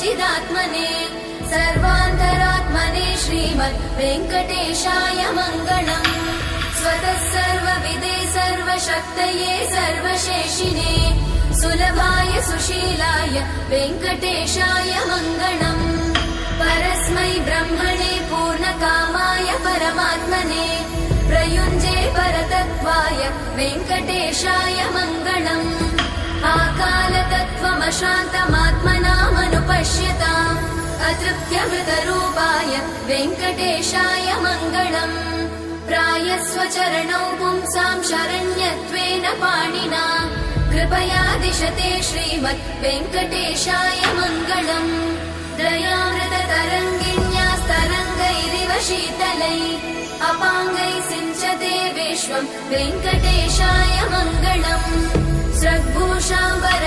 चिदात्मने सर्वान्तरात्मने श्रीमद् वेङ्कटेशाय मङ्गलम्। स्वतः सर्वविदे सर्वशक्तये सर्वशेषिने सुलभाय सुशीलाय वेङ्कटेशाय मङ्गलम्। परस्मै ब्रह्मणे पूर्णकामाय परमात्मने प्रयुञ्जे परतत्त्वाय वेङ्कटेशाय मङ्गलम्। आकालतत्त्वमशान्तमात्मनामनुपश्यताम् अतृप्त्यमृतरूपाय वेङ्कटेशाय मङ्गलम्। प्रायस्वचरणौ पुंसां शरण्यत्वेन पाणिना कृपया दिशते श्रीमद् वेङ्कटेशाय मङ्गलम्। दयामृततरङ्गिण्यास्तरङ्गैरिव शीतलै अपाङ्गै सिञ्चते विश्वं वेङ्कटेशाय मङ्गलम्। स्रग्भूषाम्बर